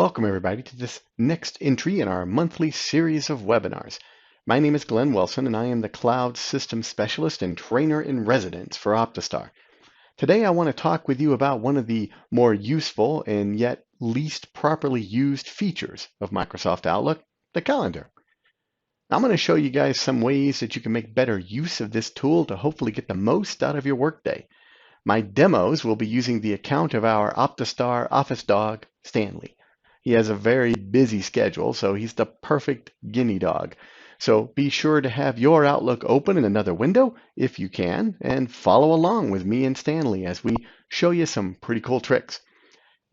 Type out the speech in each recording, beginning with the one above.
Welcome everybody to this next entry in our monthly series of webinars. My name is Glenn Wilson and I am the Cloud Systems Specialist and Trainer in Residence for Optistar. Today I want to talk with you about one of the more useful and yet least properly used features of Microsoft Outlook, the calendar. I'm going to show you guys some ways that you can make better use of this tool to hopefully get the most out of your workday. My demos will be using the account of our Optistar office dog, Stanley. He has a very busy schedule, so he's the perfect guinea dog. So be sure to have your Outlook open in another window if you can, and follow along with me and Stanley as we show you some pretty cool tricks.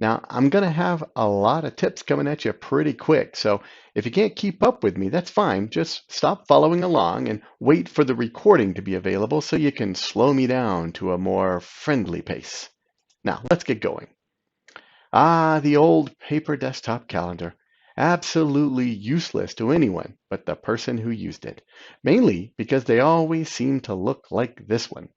Now, I'm going to have a lot of tips coming at you pretty quick, so if you can't keep up with me, that's fine. Just stop following along and wait for the recording to be available so you can slow me down to a more friendly pace. Now, let's get going. The old paper desktop calendar. Absolutely useless to anyone but the person who used it, mainly because they always seem to look like this one.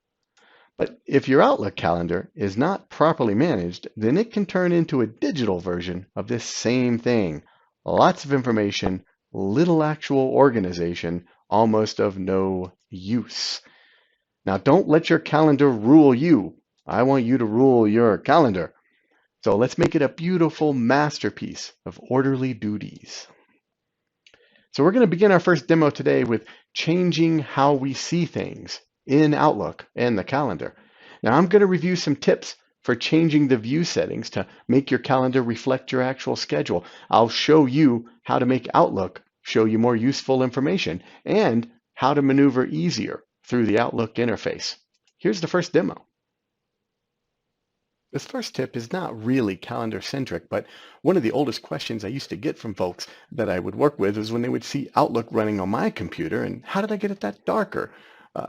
But if your Outlook calendar is not properly managed, then it can turn into a digital version of this same thing. Lots of information, little actual organization, almost of no use. Now, don't let your calendar rule you. I want you to rule your calendar. So let's make it a beautiful masterpiece of orderly duties. So we're going to begin our first demo today with changing how we see things in Outlook and the calendar. Now I'm going to review some tips for changing the view settings to make your calendar reflect your actual schedule. I'll show you how to make Outlook show you more useful information and how to maneuver easier through the Outlook interface. Here's the first demo. This first tip is not really calendar-centric, but one of the oldest questions I used to get from folks that I would work with was when they would see Outlook running on my computer, and how did I get it that darker?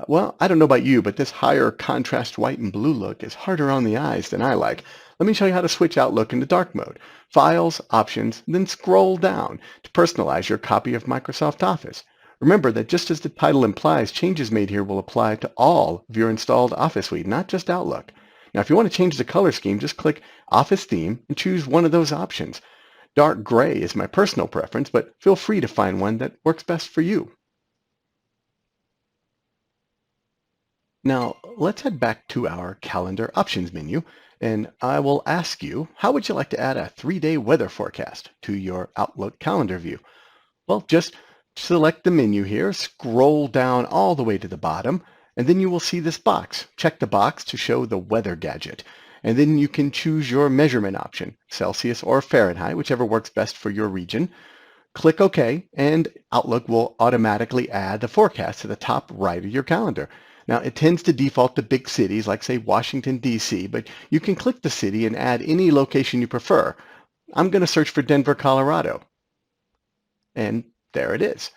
Well, I don't know about you, but this higher contrast white and blue look is harder on the eyes than I like. Let me show you how to switch Outlook into dark mode. Files, Options, then scroll down to personalize your copy of Microsoft Office. Remember that just as the title implies, changes made here will apply to all of your installed Office suite, not just Outlook. Now, if you want to change the color scheme, just click Office Theme and choose one of those options. Dark gray is my personal preference, but feel free to find one that works best for you. Now, let's head back to our Calendar Options menu, and I will ask you, how would you like to add a 3-day weather forecast to your Outlook calendar view? Well, just select the menu here, scroll down all the way to the bottom, and then you will see this box. Check the box to show the weather gadget. And then you can choose your measurement option, Celsius or Fahrenheit, whichever works best for your region. Click OK, and Outlook will automatically add the forecast to the top right of your calendar. Now, it tends to default to big cities like, say, Washington, D.C., but you can click the city and add any location you prefer. I'm going to search for Denver, Colorado. And there it is.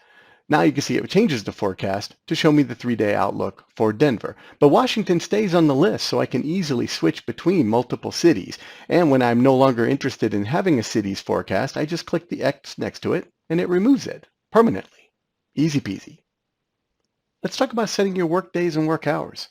Now you can see it changes the forecast to show me the 3-day outlook for Denver. But Washington stays on the list, so I can easily switch between multiple cities. And when I'm no longer interested in having a city's forecast, I just click the X next to it, and it removes it permanently. Easy peasy. Let's talk about setting your work days and work hours.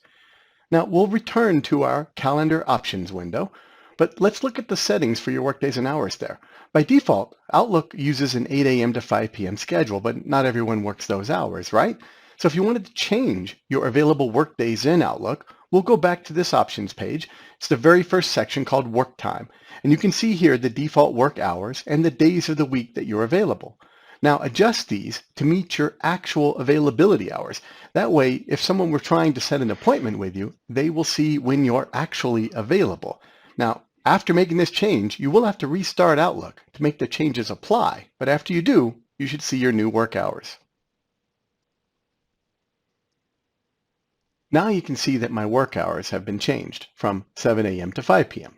Now we'll return to our Calendar Options window, but let's look at the settings for your workdays and hours there. By default, Outlook uses an 8 a.m. to 5 p.m. schedule, but not everyone works those hours, right? So if you wanted to change your available workdays in Outlook, we'll go back to this options page. It's the very first section called Work Time. And you can see here the default work hours and the days of the week that you're available. Now adjust these to meet your actual availability hours. That way, if someone were trying to set an appointment with you, they will see when you're actually available. Now, after making this change, you will have to restart Outlook to make the changes apply, but after you do, you should see your new work hours. Now you can see that my work hours have been changed from 7 a.m. to 5 p.m.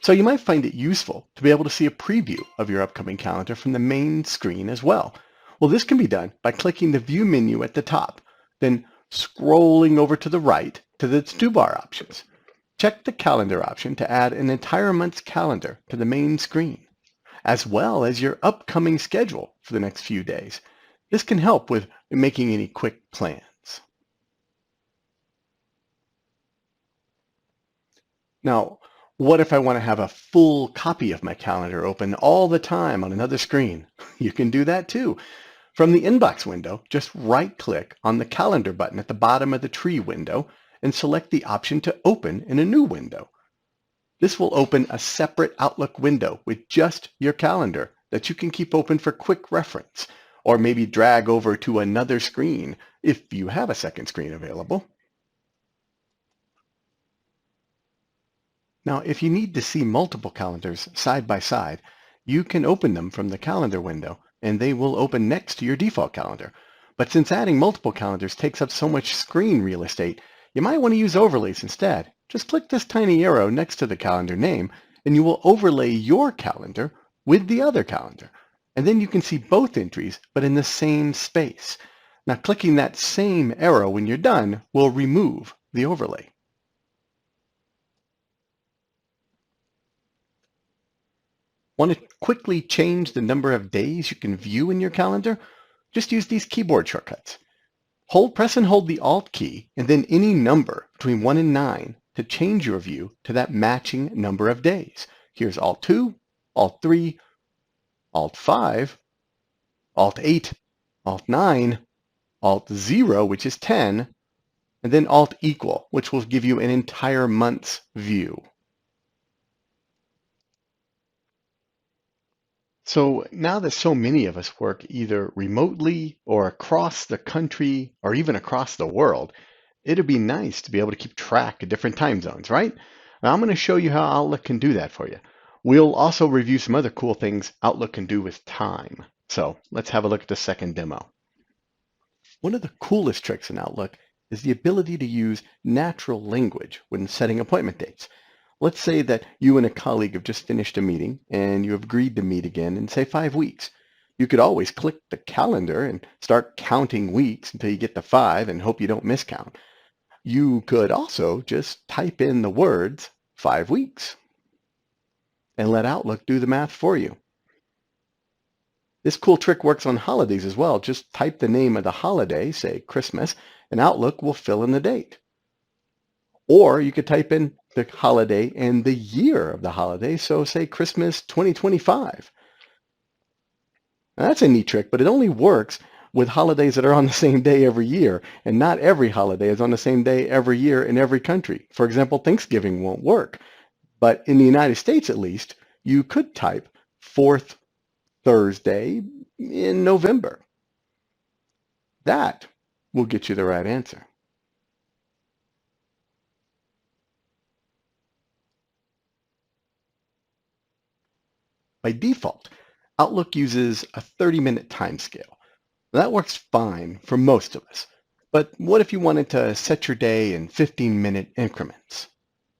So you might find it useful to be able to see a preview of your upcoming calendar from the main screen as well. Well, this can be done by clicking the View menu at the top, then scrolling over to the right to the toolbar options. Check the Calendar option to add an entire month's calendar to the main screen, as well as your upcoming schedule for the next few days. This can help with making any quick plans. Now, What if I want to have a full copy of my calendar open all the time on another screen? You can do that too. From the inbox window, just right-click on the calendar button at the bottom of the tree window and select the option to open in a new window. This will open a separate Outlook window with just your calendar that you can keep open for quick reference, or maybe drag over to another screen if you have a second screen available. Now, if you need to see multiple calendars side by side, you can open them from the calendar window and they will open next to your default calendar. But since adding multiple calendars takes up so much screen real estate, you might want to use overlays instead. Just click this tiny arrow next to the calendar name and you will overlay your calendar with the other calendar. And then you can see both entries, but in the same space. Now, clicking that same arrow when you're done will remove the overlay. Want to quickly change the number of days you can view in your calendar? Just use these keyboard shortcuts. Press and hold the Alt key and then any number between 1 and 9 to change your view to that matching number of days. Here's Alt 2, Alt 3, Alt 5, Alt 8, Alt 9, Alt 0, which is 10, and then Alt equal, which will give you an entire month's view. So now that so many of us work either remotely or across the country or even across the world, it'd be nice to be able to keep track of different time zones, right? Now I'm going to show you how Outlook can do that for you. We'll also review some other cool things Outlook can do with time. So let's have a look at the second demo. One of the coolest tricks in Outlook is the ability to use natural language when setting appointment dates. Let's say that you and a colleague have just finished a meeting and you have agreed to meet again in, say, 5 weeks. You could always click the calendar and start counting weeks until you get to 5 and hope you don't miscount. You could also just type in the words 5 weeks and let Outlook do the math for you. This cool trick works on holidays as well. Just type the name of the holiday, say Christmas, and Outlook will fill in the date. Or you could type in the holiday and the year of the holiday, so say Christmas 2025. Now that's a neat trick, but it only works with holidays that are on the same day every year, and not every holiday is on the same day every year in every country. For example, Thanksgiving won't work, but in the United States at least, you could type 4th Thursday in November. That will get you the right answer. By default, Outlook uses a 30-minute time scale. That works fine for most of us. But what if you wanted to set your day in 15-minute increments?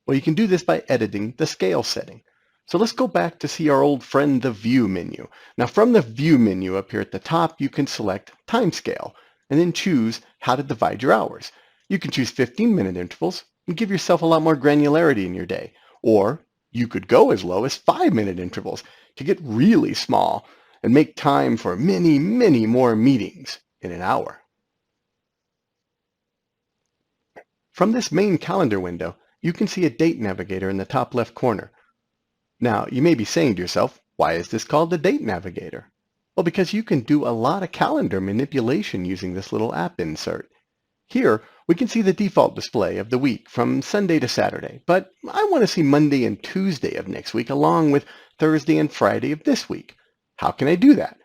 Well, you can do this by editing the scale setting. So let's go back to see our old friend, the View menu. Now from the View menu up here at the top, you can select Time Scale and then choose how to divide your hours. You can choose 15-minute intervals and give yourself a lot more granularity in your day. Or you could go as low as 5-minute intervals to get really small and make time for many, many more meetings in an hour. From this main calendar window, you can see a date navigator in the top left corner. Now, you may be saying to yourself, why is this called the Date Navigator? Well, because you can do a lot of calendar manipulation using this little app insert. Here, we can see the default display of the week from Sunday to Saturday, but I want to see Monday and Tuesday of next week along with Thursday and Friday of this week. How can I do that?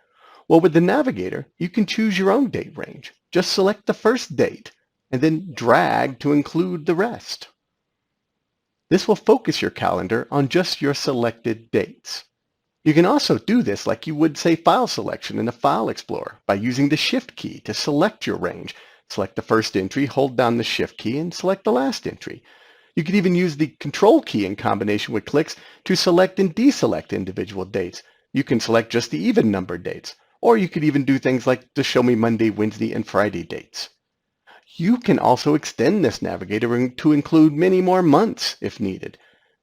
Well, with the Navigator, you can choose your own date range. Just select the first date and then drag to include the rest. This will focus your calendar on just your selected dates. You can also do this like you would, say, file selection in the File Explorer by using the Shift key to select your range. Select the first entry, hold down the Shift key, and select the last entry. You could even use the Control key in combination with clicks to select and deselect individual dates. You can select just the even-numbered dates, or you could even do things like to show me Monday, Wednesday, and Friday dates. You can also extend this navigator to include many more months if needed.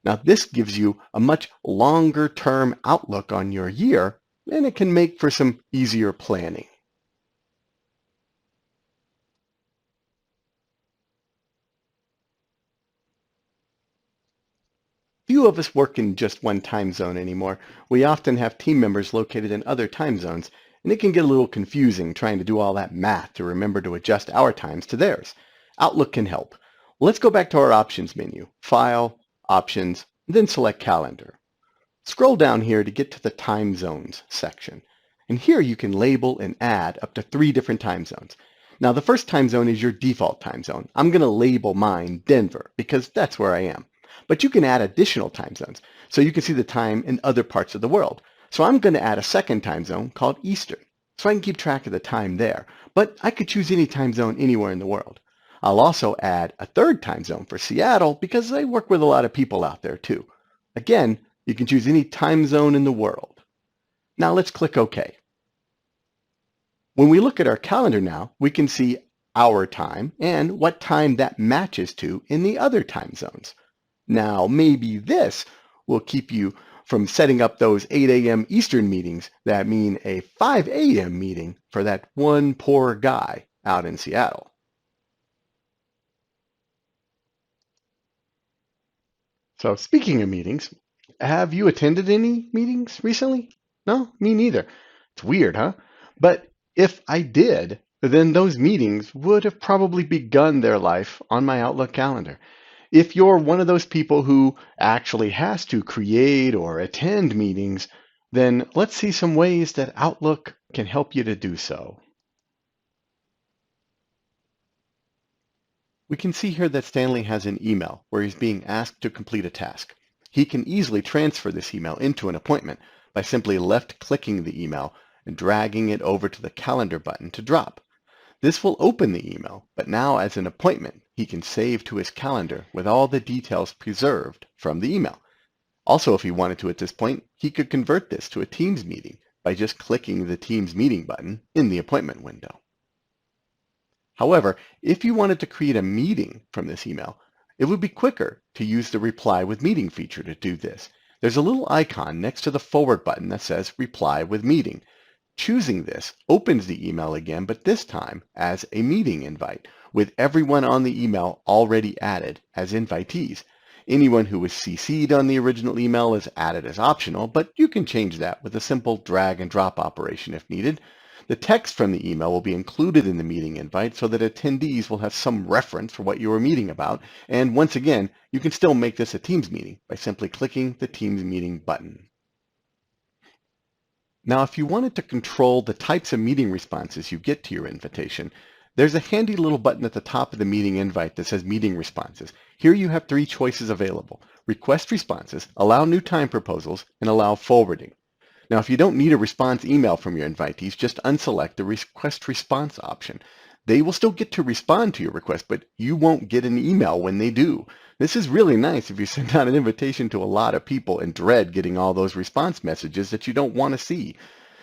Now this gives you a much longer term outlook on your year, and it can make for some easier planning. Few few of us work in just one time zone anymore. We often have team members located in other time zones, and it can get a little confusing trying to do all that math to remember to adjust our times to theirs. Outlook can help. Let's go back to our Options menu, File, Options, then select Calendar. Scroll down here to get to the Time Zones section. And here you can label and add up to 3 different time zones. Now the first time zone is your default time zone. I'm going to label mine Denver because that's where I am. But you can add additional time zones so you can see the time in other parts of the world. So I'm going to add a second time zone called Eastern so I can keep track of the time there. But I could choose any time zone anywhere in the world. I'll also add a third time zone for Seattle because I work with a lot of people out there too. Again, you can choose any time zone in the world. Now let's click OK. When we look at our calendar now, we can see our time and what time that matches to in the other time zones. Now, maybe this will keep you from setting up those 8 a.m. Eastern meetings that mean a 5 a.m. meeting for that one poor guy out in Seattle. So speaking of meetings, have you attended any meetings recently? No, me neither. It's weird, huh? But if I did, then those meetings would have probably begun their life on my Outlook calendar. If you're one of those people who actually has to create or attend meetings, then let's see some ways that Outlook can help you to do so. We can see here that Stanley has an email where he's being asked to complete a task. He can easily transfer this email into an appointment by simply left-clicking the email and dragging it over to the calendar button to drop. This will open the email, but now as an appointment, he can save to his calendar with all the details preserved from the email. Also, if he wanted to at this point, he could convert this to a Teams meeting by just clicking the Teams meeting button in the appointment window. However, if you wanted to create a meeting from this email, it would be quicker to use the Reply with Meeting feature to do this. There's a little icon next to the forward button that says Reply with Meeting. Choosing this opens the email again, but this time as a meeting invite, with everyone on the email already added as invitees. Anyone who was CC'd on the original email is added as optional, but you can change that with a simple drag and drop operation if needed. The text from the email will be included in the meeting invite so that attendees will have some reference for what you were meeting about. And once again, you can still make this a Teams meeting by simply clicking the Teams meeting button. Now, if you wanted to control the types of meeting responses you get to your invitation, there's a handy little button at the top of the meeting invite that says Meeting Responses. Here you have 3 choices available: Request Responses, Allow New Time Proposals, and Allow Forwarding. Now, if you don't need a response email from your invitees, just unselect the Request Response option. They will still get to respond to your request, but you won't get an email when they do. This is really nice if you send out an invitation to a lot of people and dread getting all those response messages that you don't want to see.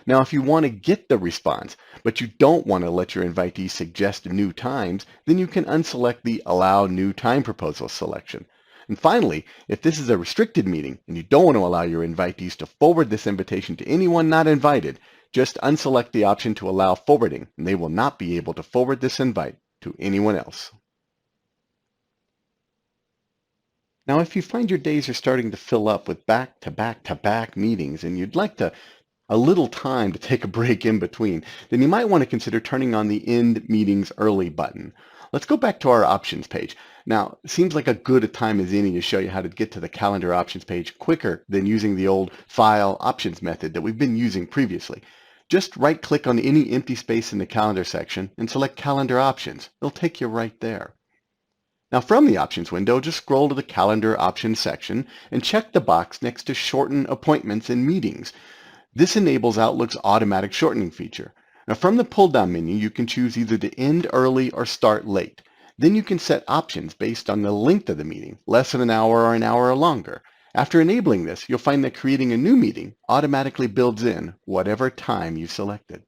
Now, if you want to get the response, but you don't want to let your invitees suggest new times, then you can unselect the Allow New Time Proposals selection. And finally, if this is a restricted meeting and you don't want to allow your invitees to forward this invitation to anyone not invited, just unselect the option to allow forwarding, and they will not be able to forward this invite to anyone else. Now, if you find your days are starting to fill up with back-to-back-to-back meetings and you'd like a little time to take a break in between, then you might want to consider turning on the End Meetings Early button. Let's go back to our options page. Now, it seems like a good a time as any to show you how to get to the calendar options page quicker than using the old File Options method that we've been using previously. Just right-click on any empty space in the calendar section and select Calendar Options. It'll take you right there. Now, from the Options window, just scroll to the Calendar Options section and check the box next to Shorten Appointments and Meetings. This enables Outlook's automatic shortening feature. Now, from the pull-down menu, you can choose either to end early or start late. Then you can set options based on the length of the meeting, less than an hour or an hour or longer. After enabling this, you'll find that creating a new meeting automatically builds in whatever time you selected.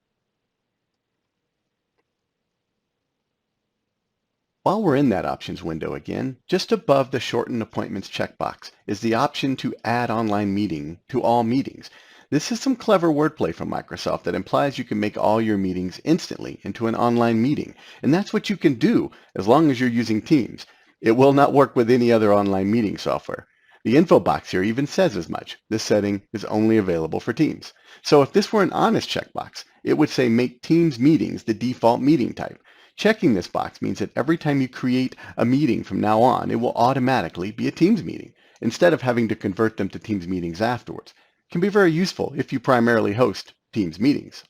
While we're in that options window again, just above the Shorten Appointments checkbox is the option to add online meeting to all meetings. This is some clever wordplay from Microsoft that implies you can make all your meetings instantly into an online meeting. And that's what you can do as long as you're using Teams. It will not work with any other online meeting software. The info box here even says as much. This setting is only available for Teams. So if this were an honest checkbox, it would say make Teams meetings the default meeting type. Checking this box means that every time you create a meeting from now on, it will automatically be a Teams meeting, instead of having to convert them to Teams meetings afterwards. It can be very useful if you primarily host Teams meetings.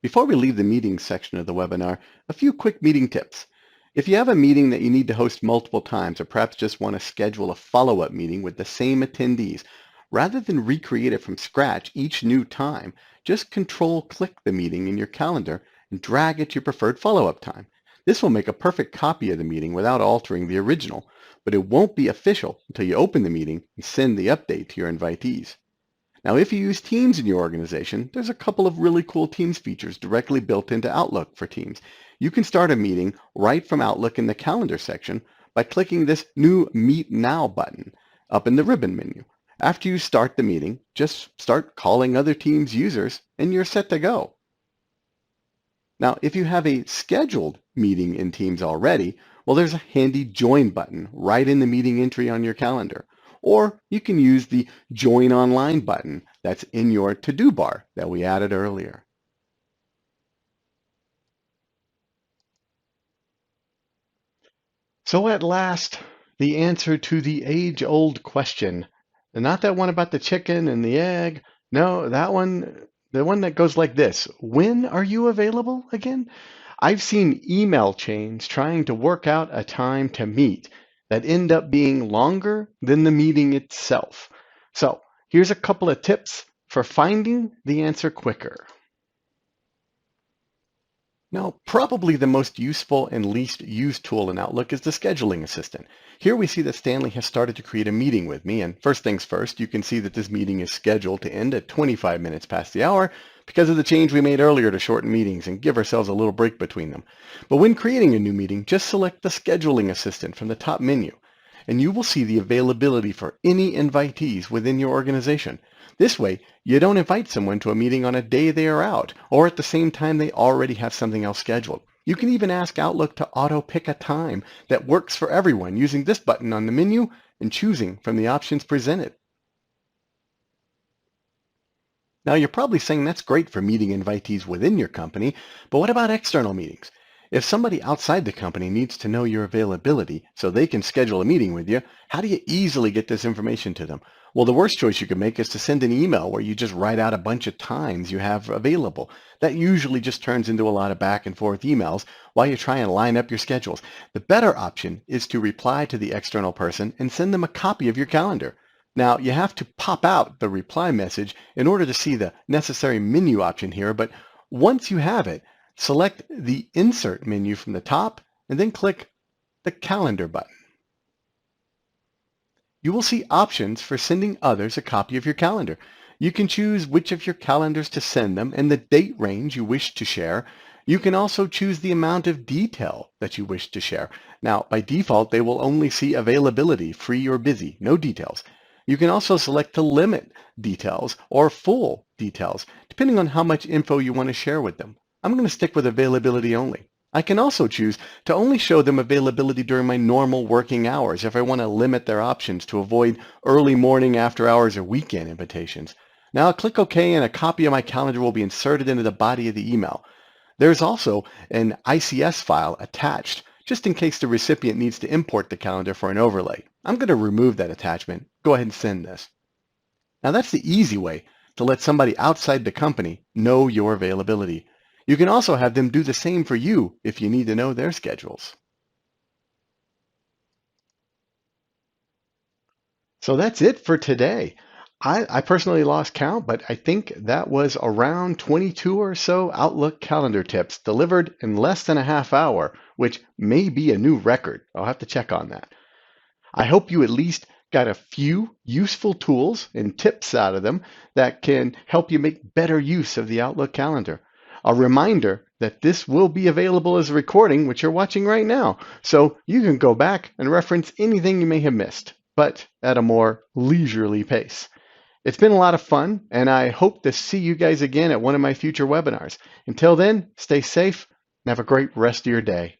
Before we leave the meetings section of the webinar, a few quick meeting tips. If you have a meeting that you need to host multiple times, or perhaps just want to schedule a follow-up meeting with the same attendees, rather than recreate it from scratch each new time, just control-click the meeting in your calendar and drag it to your preferred follow-up time. This will make a perfect copy of the meeting without altering the original, but it won't be official until you open the meeting and send the update to your invitees. Now, if you use Teams in your organization, there's a couple of really cool Teams features directly built into Outlook for Teams. You can start a meeting right from Outlook in the Calendar section by clicking this new Meet Now button up in the ribbon menu. After you start the meeting, just start calling other Teams users and you're set to go. Now, if you have a scheduled meeting in Teams already, well, there's a handy Join button right in the meeting entry on your calendar. Or you can use the Join Online button that's in your to-do bar that we added earlier. So at last, the answer to the age-old question. And not that one about the chicken and the egg. No, that one, the one that goes like this. When are you available again? I've seen email chains trying to work out a time to meet that end up being longer than the meeting itself. So here's a couple of tips for finding the answer quicker. Now, probably the most useful and least used tool in Outlook is the scheduling assistant. Here we see that Stanley has started to create a meeting with me, and first things first, you can see that this meeting is scheduled to end at 25 minutes past the hour because of the change we made earlier to shorten meetings and give ourselves a little break between them. But when creating a new meeting, just select the scheduling assistant from the top menu, and you will see the availability for any invitees within your organization. This way, you don't invite someone to a meeting on a day they are out, or at the same time they already have something else scheduled. You can even ask Outlook to auto-pick a time that works for everyone using this button on the menu and choosing from the options presented. Now, you're probably saying that's great for meeting invitees within your company, but what about external meetings? If somebody outside the company needs to know your availability so they can schedule a meeting with you, how do you easily get this information to them? Well, the worst choice you could make is to send an email where you just write out a bunch of times you have available. That usually just turns into a lot of back and forth emails while you try and line up your schedules. The better option is to reply to the external person and send them a copy of your calendar. Now, you have to pop out the reply message in order to see the necessary menu option here, but once you have it, select the Insert menu from the top and then click the Calendar button. You will see options for sending others a copy of your calendar. You can choose which of your calendars to send them and the date range you wish to share. You can also choose the amount of detail that you wish to share. Now, by default, they will only see availability, free or busy, no details. You can also select to limit details or full details, depending on how much info you want to share with them. I'm going to stick with availability only. I can also choose to only show them availability during my normal working hours if I want to limit their options to avoid early morning, after hours, or weekend invitations. Now I'll click OK and a copy of my calendar will be inserted into the body of the email. There's also an ICS file attached just in case the recipient needs to import the calendar for an overlay. I'm going to remove that attachment. Go ahead and send this. Now that's the easy way to let somebody outside the company know your availability. You can also have them do the same for you if you need to know their schedules. So that's it for today. I personally lost count, but I think that was around 22 or so Outlook calendar tips delivered in less than a half hour, which may be a new record. I'll have to check on that. I hope you at least got a few useful tools and tips out of them that can help you make better use of the Outlook calendar. A reminder that this will be available as a recording, which you're watching right now, so you can go back and reference anything you may have missed, but at a more leisurely pace. It's been a lot of fun, and I hope to see you guys again at one of my future webinars. Until then, stay safe and have a great rest of your day.